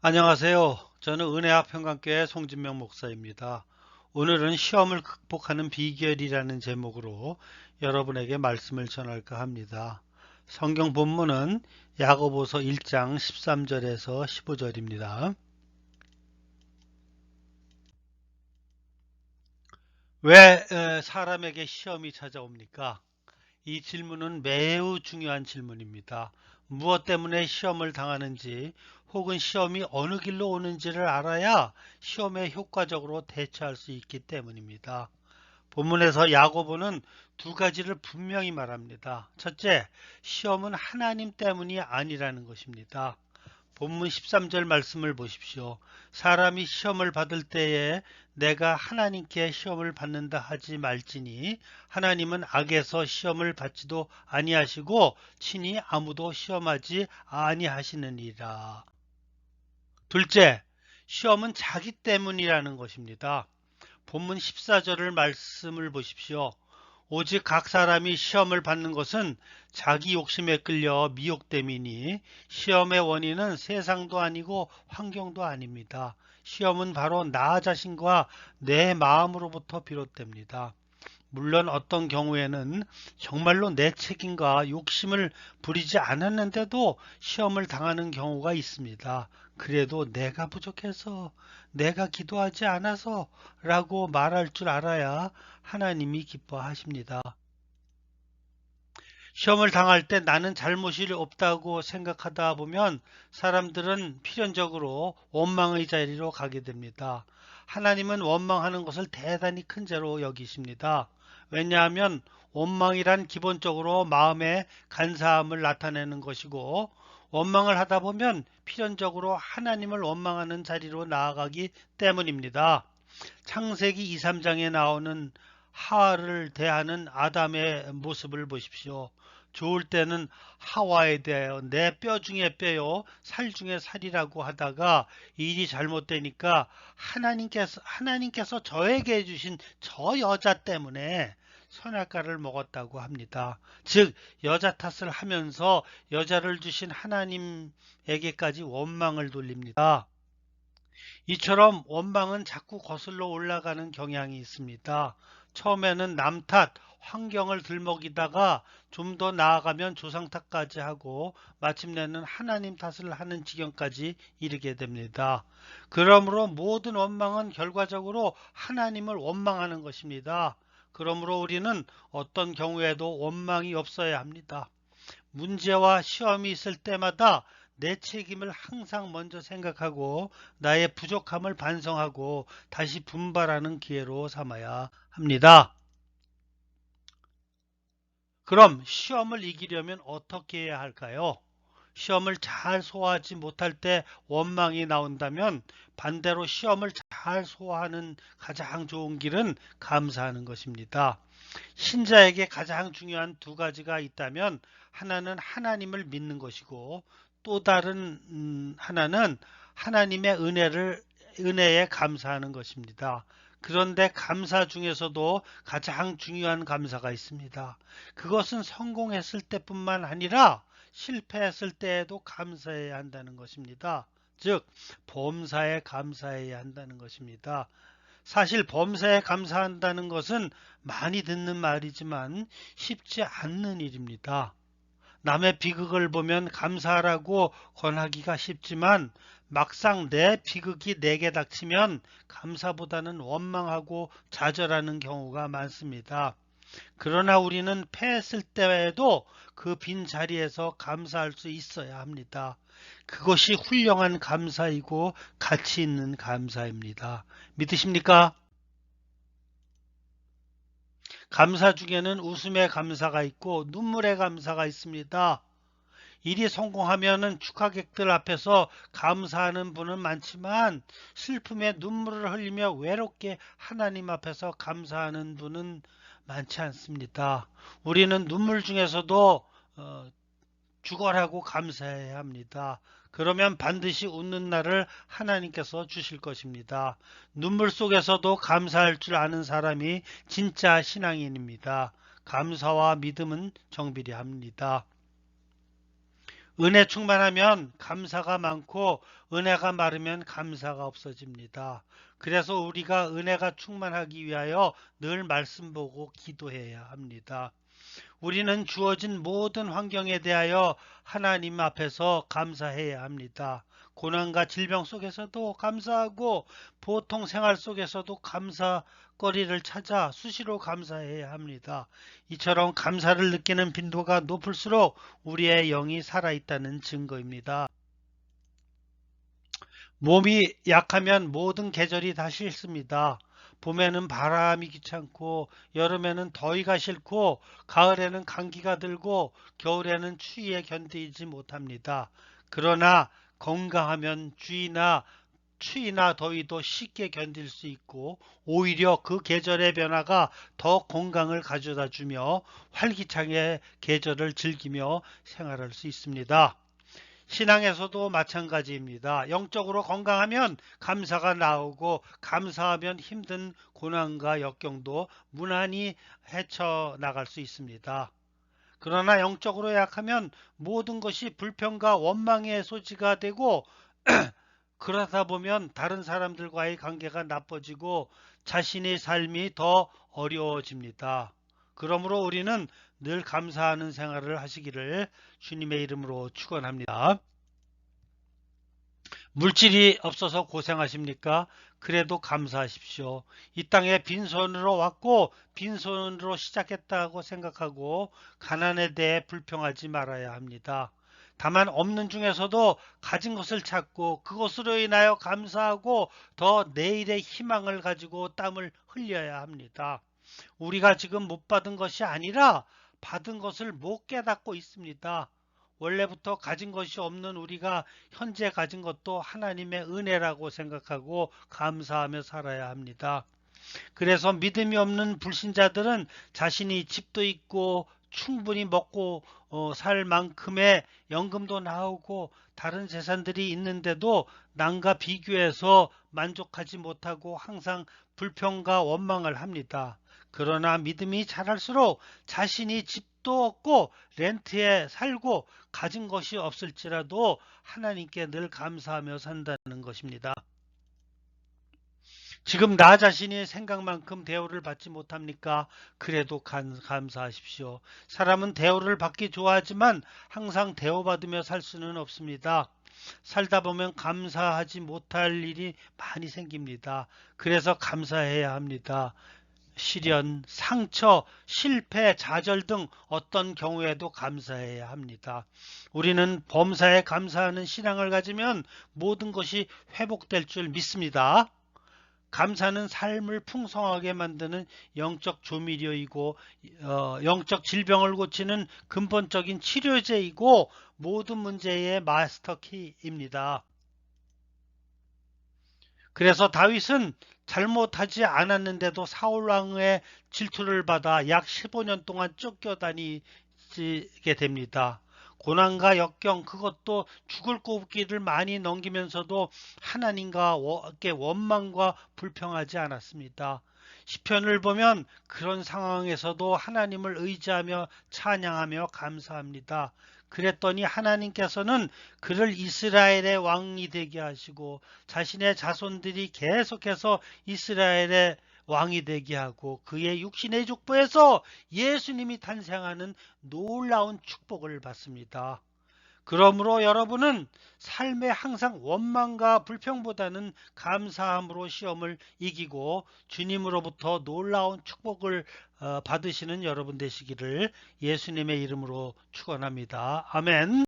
안녕하세요. 저는 은혜학평강교회 송진명 목사입니다. 오늘은 시험을 극복하는 비결이라는 제목으로 여러분에게 말씀을 전할까 합니다. 성경 본문은 야고보서 1장 13절에서 15절입니다. 왜 사람에게 시험이 찾아옵니까? 이 질문은 매우 중요한 질문입니다. 무엇 때문에 시험을 당하는지 혹은 시험이 어느 길로 오는지를 알아야 시험에 효과적으로 대처할 수 있기 때문입니다. 본문에서 야고보는 두 가지를 분명히 말합니다. 첫째, 시험은 하나님 때문이 아니라는 것입니다. 본문 13절 말씀을 보십시오. 사람이 시험을 받을 때에 내가 하나님께 시험을 받는다 하지 말지니 하나님은 악에서 시험을 받지도 아니하시고 친히 아무도 시험하지 아니하시느니라. 둘째, 시험은 자기 때문이라는 것입니다. 본문 14절을 말씀을 보십시오. 오직 각 사람이 시험을 받는 것은 자기 욕심에 끌려 미혹됨이니 시험의 원인은 세상도 아니고 환경도 아닙니다. 시험은 바로 나 자신과 내 마음으로부터 비롯됩니다. 물론 어떤 경우에는 정말로 내 책임과 욕심을 부리지 않았는데도 시험을 당하는 경우가 있습니다. 그래도 내가 부족해서, 내가 기도하지 않아서 라고 말할 줄 알아야 하나님이 기뻐하십니다. 시험을 당할 때 나는 잘못이 없다고 생각하다 보면 사람들은 필연적으로 원망의 자리로 가게 됩니다. 하나님은 원망하는 것을 대단히 큰 죄로 여기십니다. 왜냐하면 원망이란 기본적으로 마음의 간사함을 나타내는 것이고 원망을 하다 보면 필연적으로 하나님을 원망하는 자리로 나아가기 때문입니다. 창세기 2, 3장에 나오는 하와를 대하는 아담의 모습을 보십시오. 좋을 때는 하와에 대하여 내 뼈 중에 뼈요 살 중에 살이라고 하다가 일이 잘못되니까 하나님께서 저에게 해주신 저 여자 때문에 선악과를 먹었다고 합니다. 즉 여자 탓을 하면서 여자를 주신 하나님에게까지 원망을 돌립니다. 이처럼 원망은 자꾸 거슬러 올라가는 경향이 있습니다. 처음에는 남 탓, 환경을 들먹이다가 좀 더 나아가면 조상 탓까지 하고 마침내는 하나님 탓을 하는 지경까지 이르게 됩니다. 그러므로 모든 원망은 결과적으로 하나님을 원망하는 것입니다. 그러므로 우리는 어떤 경우에도 원망이 없어야 합니다. 문제와 시험이 있을 때마다 내 책임을 항상 먼저 생각하고 나의 부족함을 반성하고 다시 분발하는 기회로 삼아야 합니다. 그럼 시험을 이기려면 어떻게 해야 할까요? 시험을 잘 소화하지 못할 때 원망이 나온다면 반대로 시험을 잘 소화하는 가장 좋은 길은 감사하는 것입니다. 신자에게 가장 중요한 두 가지가 있다면 하나는 하나님을 믿는 것이고 또 다른 하나는 하나님의 은혜에 감사하는 것입니다. 그런데 감사 중에서도 가장 중요한 감사가 있습니다. 그것은 성공했을 때뿐만 아니라 실패했을 때에도 감사해야 한다는 것입니다. 즉, 범사에 감사해야 한다는 것입니다. 사실 범사에 감사한다는 것은 많이 듣는 말이지만 쉽지 않는 일입니다. 남의 비극을 보면 감사하라고 권하기가 쉽지만 막상 내 비극이 내게 닥치면 감사보다는 원망하고 좌절하는 경우가 많습니다. 그러나 우리는 패했을 때에도 그 빈 자리에서 감사할 수 있어야 합니다. 그것이 훌륭한 감사이고 가치 있는 감사입니다. 믿으십니까? 감사 중에는 웃음의 감사가 있고 눈물의 감사가 있습니다. 일이 성공하면은 축하객들 앞에서 감사하는 분은 많지만 슬픔에 눈물을 흘리며 외롭게 하나님 앞에서 감사하는 분은 많지 않습니다. 우리는 눈물 중에서도 죽어라고 감사해야 합니다. 그러면 반드시 웃는 날을 하나님께서 주실 것입니다. 눈물 속에서도 감사할 줄 아는 사람이 진짜 신앙인입니다. 감사와 믿음은 정비례합니다. 은혜 충만하면 감사가 많고 은혜가 마르면 감사가 없어집니다. 그래서 우리가 은혜가 충만하기 위하여 늘 말씀 보고 기도해야 합니다. 우리는 주어진 모든 환경에 대하여 하나님 앞에서 감사해야 합니다. 고난과 질병 속에서도 감사하고 보통 생활 속에서도 감사거리를 찾아 수시로 감사해야 합니다. 이처럼 감사를 느끼는 빈도가 높을수록 우리의 영이 살아있다는 증거입니다. 몸이 약하면 모든 계절이 다 싫습니다. 봄에는 바람이 귀찮고 여름에는 더위가 싫고 가을에는 감기가 들고 겨울에는 추위에 견디지 못합니다. 그러나 건강하면 추위나 더위도 쉽게 견딜 수 있고 오히려 그 계절의 변화가 더 건강을 가져다 주며 활기차게 계절을 즐기며 생활할 수 있습니다. 신앙에서도 마찬가지입니다. 영적으로 건강하면 감사가 나오고 감사하면 힘든 고난과 역경도 무난히 헤쳐나갈 수 있습니다. 그러나 영적으로 약하면 모든 것이 불평과 원망의 소지가 되고 그러다 보면 다른 사람들과의 관계가 나빠지고 자신의 삶이 더 어려워집니다. 그러므로 우리는 늘 감사하는 생활을 하시기를 주님의 이름으로 축원합니다. 물질이 없어서 고생하십니까? 그래도 감사하십시오. 이 땅에 빈손으로 왔고 빈손으로 시작했다고 생각하고 가난에 대해 불평하지 말아야 합니다. 다만 없는 중에서도 가진 것을 찾고 그것으로 인하여 감사하고 더 내일의 희망을 가지고 땀을 흘려야 합니다. 우리가 지금 못 받은 것이 아니라 받은 것을 못 깨닫고 있습니다. 원래부터 가진 것이 없는 우리가 현재 가진 것도 하나님의 은혜라고 생각하고 감사하며 살아야 합니다. 그래서 믿음이 없는 불신자들은 자신이 집도 있고 충분히 먹고 살 만큼의 연금도 나오고 다른 재산들이 있는데도 남과 비교해서 만족하지 못하고 항상 불평과 원망을 합니다. 그러나 믿음이 자랄수록 자신이 집도 없고 렌트에 살고 가진 것이 없을지라도 하나님께 늘 감사하며 산다는 것입니다. 지금 나 자신이 생각만큼 대우를 받지 못합니까? 그래도 감사하십시오. 사람은 대우를 받기 좋아하지만 항상 대우받으며 살 수는 없습니다. 살다 보면 감사하지 못할 일이 많이 생깁니다. 그래서 감사해야 합니다. 시련, 상처, 실패, 좌절 등 어떤 경우에도 감사해야 합니다. 우리는 범사에 감사하는 신앙을 가지면 모든 것이 회복될 줄 믿습니다. 감사는 삶을 풍성하게 만드는 영적 조미료이고 영적 질병을 고치는 근본적인 치료제이고 모든 문제의 마스터키입니다. 그래서 다윗은 잘못하지 않았는데도 사울 왕의 질투를 받아 약 15년 동안 쫓겨다니게 됩니다. 고난과 역경 그것도 죽을 고비를 많이 넘기면서도 하나님과 원망과 불평하지 않았습니다. 시편을 보면 그런 상황에서도 하나님을 의지하며 찬양하며 감사합니다. 그랬더니 하나님께서는 그를 이스라엘의 왕이 되게 하시고 자신의 자손들이 계속해서 이스라엘의 왕이 되게 하고 그의 육신의 족보에서 예수님이 탄생하는 놀라운 축복을 받습니다. 그러므로 여러분은 삶에 항상 원망과 불평보다는 감사함으로 시험을 이기고 주님으로부터 놀라운 축복을 받으시는 여러분 되시기를 예수님의 이름으로 축원합니다. 아멘.